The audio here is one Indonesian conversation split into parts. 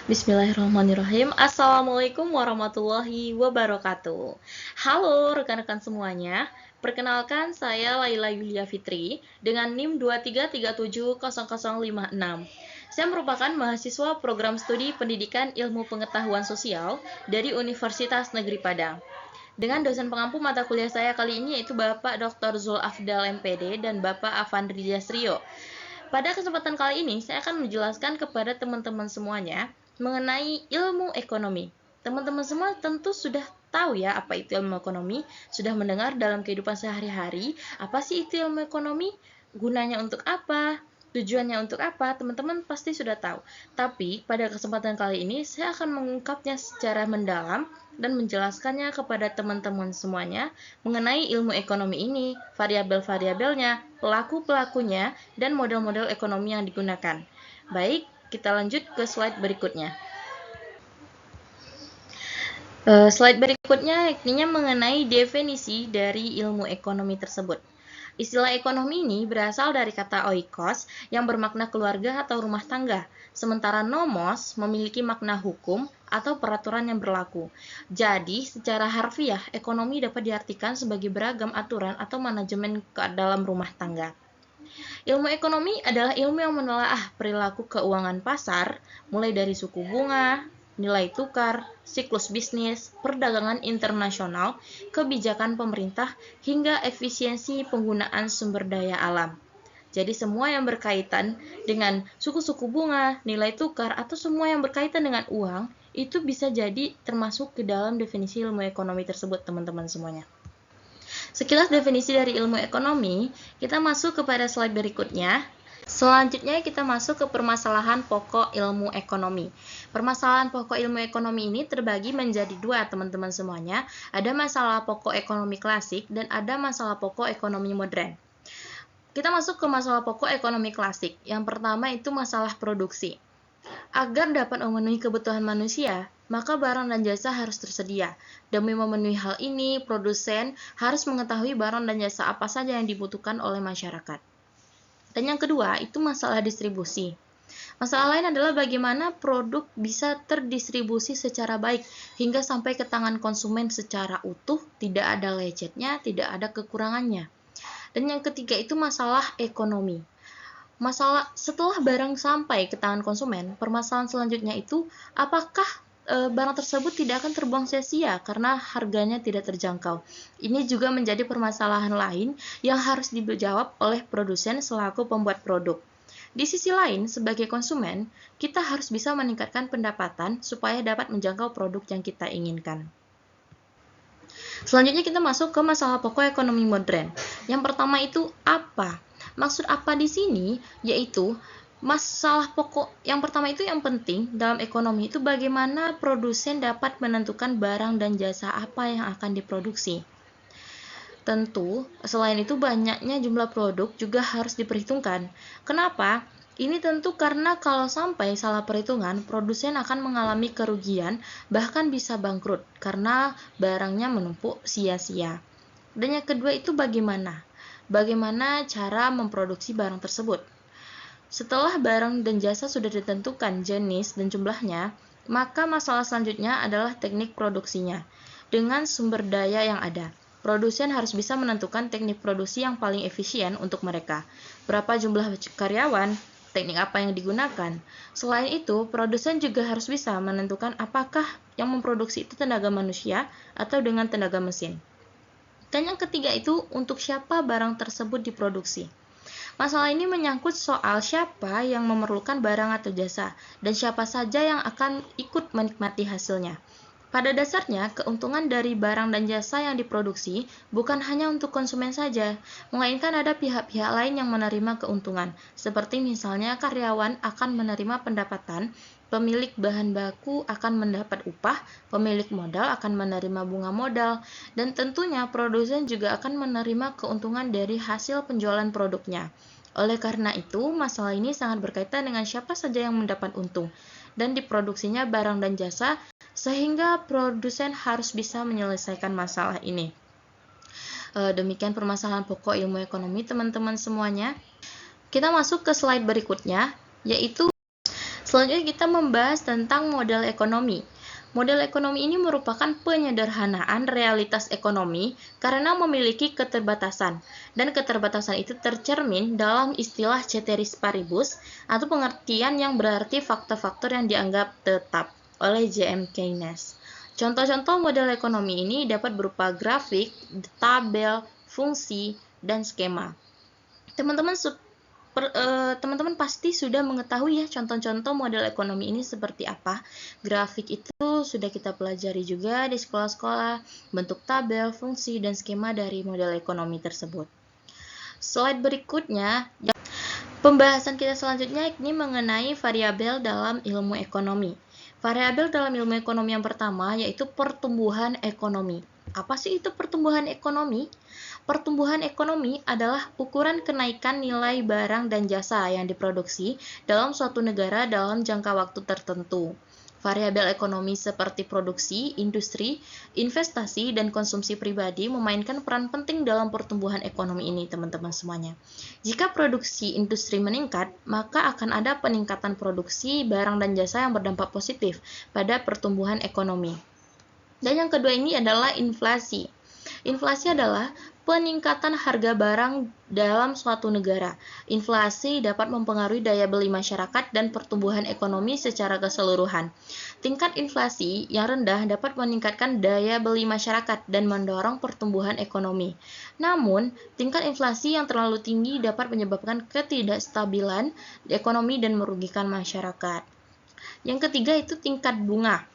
Bismillahirrahmanirrahim. Assalamualaikum warahmatullahi wabarakatuh. Halo rekan-rekan semuanya. Perkenalkan saya Laila Yulia Fitri dengan NIM 233700056. Saya merupakan mahasiswa program studi Pendidikan Ilmu Pengetahuan Sosial dari Universitas Negeri Padang. Dengan dosen pengampu mata kuliah saya kali ini yaitu Bapak Dr. Zul Afdal MPD dan Bapak Avandri Dasrio. Pada kesempatan kali ini, saya akan menjelaskan kepada teman-teman semuanya mengenai ilmu ekonomi. Teman-teman semua tentu sudah tahu ya apa itu ilmu ekonomi, sudah mendengar dalam kehidupan sehari-hari, apa sih itu ilmu ekonomi, gunanya untuk apa, tujuannya untuk apa, teman-teman pasti sudah tahu. Tapi pada kesempatan kali ini, saya akan mengungkapnya secara mendalam dan menjelaskannya kepada teman-teman semuanya mengenai ilmu ekonomi ini, variabel-variabelnya, pelaku-pelakunya, dan model-model ekonomi yang digunakan. Baik, kita lanjut ke slide berikutnya. Slide berikutnya yakni mengenai definisi dari ilmu ekonomi tersebut. Istilah ekonomi ini berasal dari kata oikos yang bermakna keluarga atau rumah tangga, sementara nomos memiliki makna hukum atau peraturan yang berlaku. Jadi, secara harfiah, ekonomi dapat diartikan sebagai beragam aturan atau manajemen dalam rumah tangga. Ilmu ekonomi adalah ilmu yang menelaah perilaku keuangan pasar, mulai dari suku bunga, nilai tukar, siklus bisnis, perdagangan internasional, kebijakan pemerintah, hingga efisiensi penggunaan sumber daya alam. Jadi semua yang berkaitan dengan suku-suku bunga, nilai tukar, atau semua yang berkaitan dengan uang, itu bisa jadi termasuk ke dalam definisi ilmu ekonomi tersebut, teman-teman semuanya. Sekilas definisi dari ilmu ekonomi, kita masuk kepada slide berikutnya. Selanjutnya kita masuk ke permasalahan pokok ilmu ekonomi. Permasalahan pokok ilmu ekonomi ini terbagi menjadi dua, teman-teman semuanya. Ada masalah pokok ekonomi klasik dan ada masalah pokok ekonomi modern. Kita masuk ke masalah pokok ekonomi klasik. Yang pertama itu masalah produksi. Agar dapat memenuhi kebutuhan manusia, maka barang dan jasa harus tersedia. Demi memenuhi hal ini, produsen harus mengetahui barang dan jasa apa saja yang dibutuhkan oleh masyarakat. Dan yang kedua, itu masalah distribusi. Masalah lain adalah bagaimana produk bisa terdistribusi secara baik hingga sampai ke tangan konsumen secara utuh, tidak ada lecetnya, tidak ada kekurangannya. Dan yang ketiga itu masalah ekonomi. Masalah setelah barang sampai ke tangan konsumen, permasalahan selanjutnya itu apakah barang tersebut tidak akan terbuang sia-sia karena harganya tidak terjangkau. Ini juga menjadi permasalahan lain yang harus dijawab oleh produsen selaku pembuat produk. Di sisi lain, sebagai konsumen, kita harus bisa meningkatkan pendapatan supaya dapat menjangkau produk yang kita inginkan. Selanjutnya kita masuk ke masalah pokok ekonomi modern. Yang pertama itu apa? Maksud apa di sini? Yaitu masalah pokok yang pertama itu yang penting dalam ekonomi itu bagaimana produsen dapat menentukan barang dan jasa apa yang akan diproduksi. Tentu, selain itu banyaknya jumlah produk juga harus diperhitungkan. Kenapa? Ini tentu karena kalau sampai salah perhitungan, produsen akan mengalami kerugian, bahkan bisa bangkrut karena barangnya menumpuk sia-sia. Dan yang kedua itu bagaimana? Bagaimana cara memproduksi barang tersebut? Setelah barang dan jasa sudah ditentukan jenis dan jumlahnya, maka masalah selanjutnya adalah teknik produksinya. Dengan sumber daya yang ada, produsen harus bisa menentukan teknik produksi yang paling efisien untuk mereka. Berapa jumlah karyawan, teknik apa yang digunakan. Selain itu, produsen juga harus bisa menentukan apakah yang memproduksi itu tenaga manusia atau dengan tenaga mesin. Dan yang ketiga itu untuk siapa barang tersebut diproduksi. Masalah ini menyangkut soal siapa yang memerlukan barang atau jasa, dan siapa saja yang akan ikut menikmati hasilnya. Pada dasarnya, keuntungan dari barang dan jasa yang diproduksi bukan hanya untuk konsumen saja, melainkan ada pihak-pihak lain yang menerima keuntungan, seperti misalnya karyawan akan menerima pendapatan, pemilik bahan baku akan mendapat upah, pemilik modal akan menerima bunga modal, dan tentunya produsen juga akan menerima keuntungan dari hasil penjualan produknya. Oleh karena itu, masalah ini sangat berkaitan dengan siapa saja yang mendapat untung, dan diproduksinya barang dan jasa, sehingga produsen harus bisa menyelesaikan masalah ini. Demikian permasalahan pokok ilmu ekonomi, teman-teman semuanya. Kita masuk ke slide berikutnya, yaitu Selanjutnya kita membahas tentang model ekonomi. Model ekonomi ini merupakan penyederhanaan realitas ekonomi karena memiliki keterbatasan, dan keterbatasan itu tercermin dalam istilah ceteris paribus atau pengertian yang berarti faktor-faktor yang dianggap tetap oleh J.M. Keynes. Contoh-contoh model ekonomi ini dapat berupa grafik, tabel, fungsi, dan skema. Teman-teman pasti sudah mengetahui ya contoh-contoh model ekonomi ini seperti apa. Grafik itu sudah kita pelajari juga di sekolah-sekolah, bentuk tabel, fungsi, dan skema dari model ekonomi tersebut. Slide berikutnya, pembahasan kita selanjutnya ini mengenai variabel dalam ilmu ekonomi. Variabel dalam ilmu ekonomi yang pertama yaitu pertumbuhan ekonomi. Apa sih itu pertumbuhan ekonomi? Pertumbuhan ekonomi adalah ukuran kenaikan nilai barang dan jasa yang diproduksi dalam suatu negara dalam jangka waktu tertentu. Variabel ekonomi seperti produksi, industri, investasi, dan konsumsi pribadi memainkan peran penting dalam pertumbuhan ekonomi ini, teman-teman semuanya. Jika produksi industri meningkat, maka akan ada peningkatan produksi barang dan jasa yang berdampak positif pada pertumbuhan ekonomi. Dan yang kedua ini adalah inflasi. Inflasi adalah peningkatan harga barang dalam suatu negara. Inflasi dapat mempengaruhi daya beli masyarakat dan pertumbuhan ekonomi secara keseluruhan. Tingkat inflasi yang rendah dapat meningkatkan daya beli masyarakat dan mendorong pertumbuhan ekonomi. Namun, tingkat inflasi yang terlalu tinggi dapat menyebabkan ketidakstabilan ekonomi dan merugikan masyarakat. Yang ketiga itu tingkat bunga.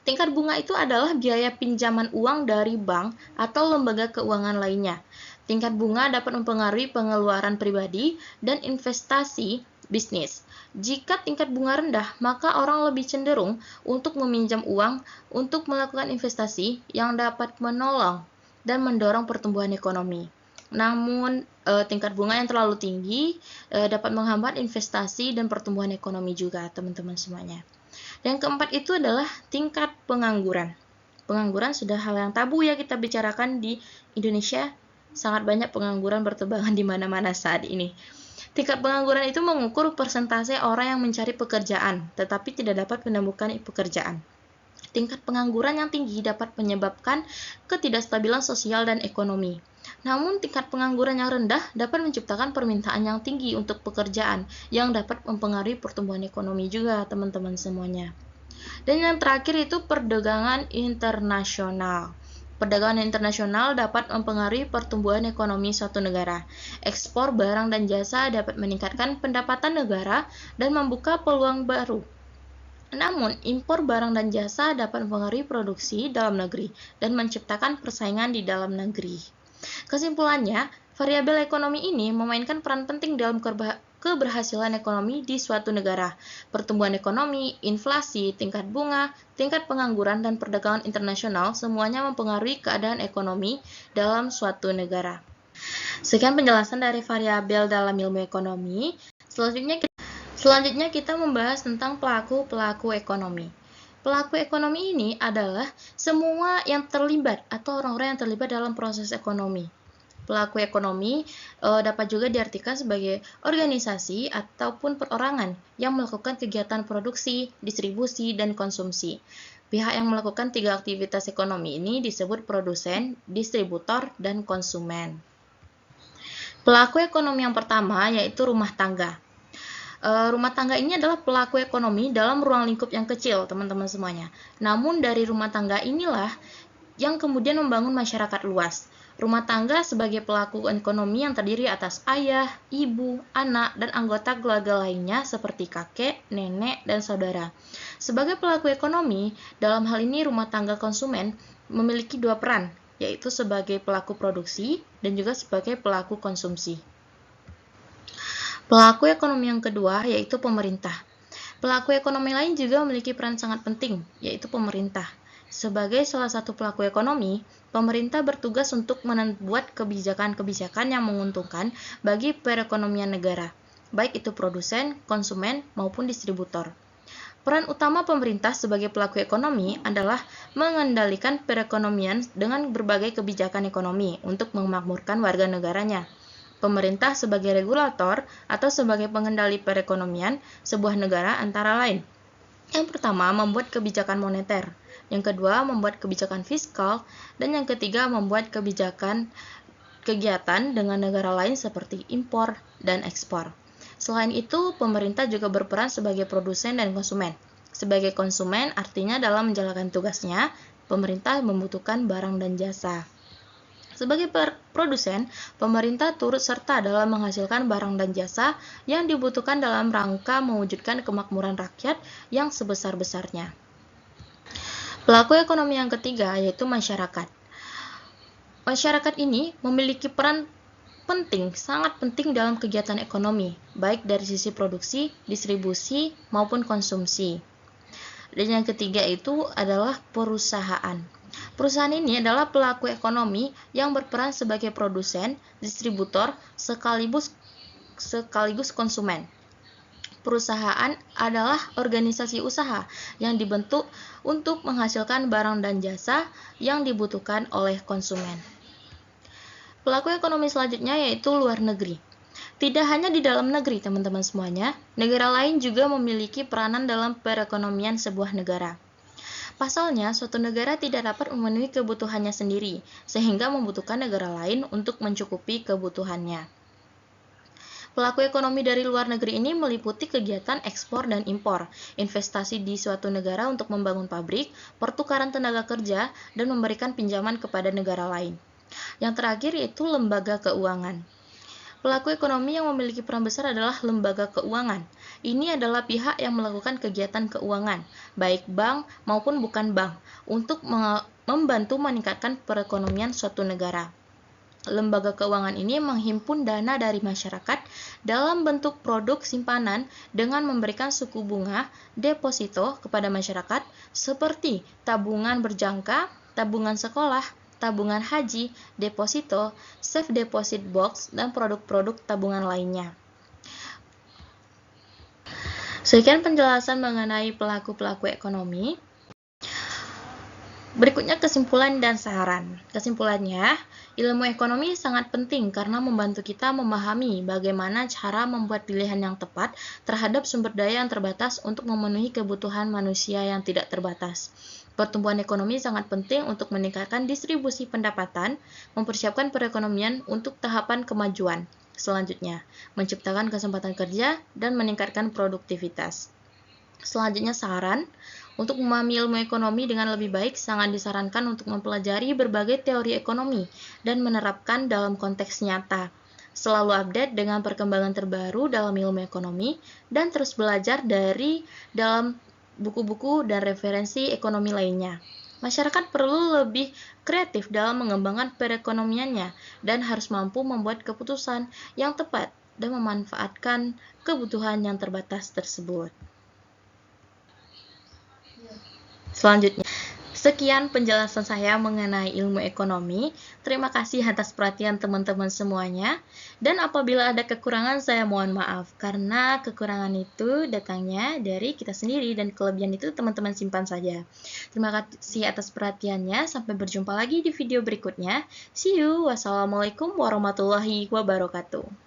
Tingkat bunga itu adalah biaya pinjaman uang dari bank atau lembaga keuangan lainnya. Tingkat bunga dapat mempengaruhi pengeluaran pribadi dan investasi bisnis. Jika tingkat bunga rendah, maka orang lebih cenderung untuk meminjam uang untuk melakukan investasi yang dapat menolong dan mendorong pertumbuhan ekonomi. Namun, tingkat bunga yang terlalu tinggi dapat menghambat investasi dan pertumbuhan ekonomi juga, teman-teman semuanya. Yang keempat itu adalah tingkat pengangguran. Pengangguran sudah hal yang tabu ya kita bicarakan di Indonesia. Sangat banyak pengangguran bertebaran di mana-mana saat ini. Tingkat pengangguran itu mengukur persentase orang yang mencari pekerjaan, tetapi tidak dapat menemukan pekerjaan. Tingkat pengangguran yang tinggi dapat menyebabkan ketidakstabilan sosial dan ekonomi. Namun, tingkat pengangguran yang rendah dapat menciptakan permintaan yang tinggi untuk pekerjaan yang dapat mempengaruhi pertumbuhan ekonomi juga, teman-teman semuanya. Dan yang terakhir itu perdagangan internasional. Perdagangan internasional dapat mempengaruhi pertumbuhan ekonomi suatu negara. Ekspor barang dan jasa dapat meningkatkan pendapatan negara dan membuka peluang baru. Namun, impor barang dan jasa dapat mempengaruhi produksi dalam negeri dan menciptakan persaingan di dalam negeri. Kesimpulannya, variabel ekonomi ini memainkan peran penting dalam keberhasilan ekonomi di suatu negara. Pertumbuhan ekonomi, inflasi, tingkat bunga, tingkat pengangguran, dan perdagangan internasional semuanya mempengaruhi keadaan ekonomi dalam suatu negara. Sekian penjelasan dari variabel dalam ilmu ekonomi. Selanjutnya kita membahas tentang pelaku-pelaku ekonomi. Pelaku ekonomi ini adalah semua yang terlibat atau orang-orang yang terlibat dalam proses ekonomi. Pelaku ekonomi dapat juga diartikan sebagai organisasi ataupun perorangan yang melakukan kegiatan produksi, distribusi, dan konsumsi. Pihak yang melakukan 3 aktivitas ekonomi ini disebut produsen, distributor, dan konsumen. Pelaku ekonomi yang pertama yaitu rumah tangga. Rumah tangga ini adalah pelaku ekonomi dalam ruang lingkup yang kecil, teman-teman semuanya. Namun dari rumah tangga inilah yang kemudian membangun masyarakat luas. Rumah tangga sebagai pelaku ekonomi yang terdiri atas ayah, ibu, anak, dan anggota keluarga lainnya seperti kakek, nenek, dan saudara. Sebagai pelaku ekonomi, dalam hal ini rumah tangga konsumen memiliki 2 peran, yaitu sebagai pelaku produksi dan juga sebagai pelaku konsumsi. Pelaku ekonomi yang kedua yaitu pemerintah. Pelaku ekonomi lain juga memiliki peran sangat penting, yaitu pemerintah. Sebagai salah satu pelaku ekonomi, pemerintah bertugas untuk membuat kebijakan-kebijakan yang menguntungkan bagi perekonomian negara, baik itu produsen, konsumen, maupun distributor. Peran utama pemerintah sebagai pelaku ekonomi adalah mengendalikan perekonomian dengan berbagai kebijakan ekonomi untuk memakmurkan warga negaranya. Pemerintah sebagai regulator atau sebagai pengendali perekonomian sebuah negara antara lain. Yang pertama, membuat kebijakan moneter. Yang kedua, membuat kebijakan fiskal. Dan yang ketiga, membuat kegiatan dengan negara lain seperti impor dan ekspor. Selain itu, pemerintah juga berperan sebagai produsen dan konsumen. Sebagai konsumen, artinya dalam menjalankan tugasnya, pemerintah membutuhkan barang dan jasa. Sebagai produsen, pemerintah turut serta dalam menghasilkan barang dan jasa yang dibutuhkan dalam rangka mewujudkan kemakmuran rakyat yang sebesar-besarnya. Pelaku ekonomi yang ketiga yaitu masyarakat. Masyarakat ini memiliki peran penting, sangat penting dalam kegiatan ekonomi, baik dari sisi produksi, distribusi, maupun konsumsi. Dan yang ketiga itu adalah perusahaan. Perusahaan ini adalah pelaku ekonomi yang berperan sebagai produsen, distributor, sekaligus konsumen. Perusahaan adalah organisasi usaha yang dibentuk untuk menghasilkan barang dan jasa yang dibutuhkan oleh konsumen. Pelaku ekonomi selanjutnya yaitu luar negeri. Tidak hanya di dalam negeri, teman-teman semuanya, negara lain juga memiliki peranan dalam perekonomian sebuah negara. Pasalnya, suatu negara tidak dapat memenuhi kebutuhannya sendiri, sehingga membutuhkan negara lain untuk mencukupi kebutuhannya. Pelaku ekonomi dari luar negeri ini meliputi kegiatan ekspor dan impor, investasi di suatu negara untuk membangun pabrik, pertukaran tenaga kerja, dan memberikan pinjaman kepada negara lain. Yang terakhir yaitu lembaga keuangan. Pelaku ekonomi yang memiliki peran besar adalah lembaga keuangan. Ini adalah pihak yang melakukan kegiatan keuangan, baik bank maupun bukan bank, untuk membantu meningkatkan perekonomian suatu negara. Lembaga keuangan ini menghimpun dana dari masyarakat dalam bentuk produk simpanan dengan memberikan suku bunga deposito kepada masyarakat seperti tabungan berjangka, tabungan sekolah, tabungan haji, deposito, safe deposit box, dan produk-produk tabungan lainnya. Sekian penjelasan mengenai pelaku-pelaku ekonomi. Berikutnya kesimpulan dan saran. Kesimpulannya, ilmu ekonomi sangat penting karena membantu kita memahami bagaimana cara membuat pilihan yang tepat terhadap sumber daya yang terbatas untuk memenuhi kebutuhan manusia yang tidak terbatas. Pertumbuhan ekonomi sangat penting untuk meningkatkan distribusi pendapatan, mempersiapkan perekonomian untuk tahapan kemajuan selanjutnya, menciptakan kesempatan kerja, dan meningkatkan produktivitas. Selanjutnya saran, untuk memahami ilmu ekonomi dengan lebih baik sangat disarankan untuk mempelajari berbagai teori ekonomi dan menerapkan dalam konteks nyata. Selalu update dengan perkembangan terbaru dalam ilmu ekonomi dan terus belajar dari dalam buku-buku dan referensi ekonomi lainnya. Masyarakat perlu lebih kreatif dalam mengembangkan perekonomiannya dan harus mampu membuat keputusan yang tepat dan memanfaatkan kebutuhan yang terbatas tersebut. Selanjutnya, sekian penjelasan saya mengenai ilmu ekonomi. Terima kasih atas perhatian teman-teman semuanya. Dan apabila ada kekurangan, saya mohon maaf. Karena kekurangan itu datangnya dari kita sendiri dan kelebihan itu teman-teman simpan saja. Terima kasih atas perhatiannya. Sampai berjumpa lagi di video berikutnya. See you. Wassalamualaikum warahmatullahi wabarakatuh.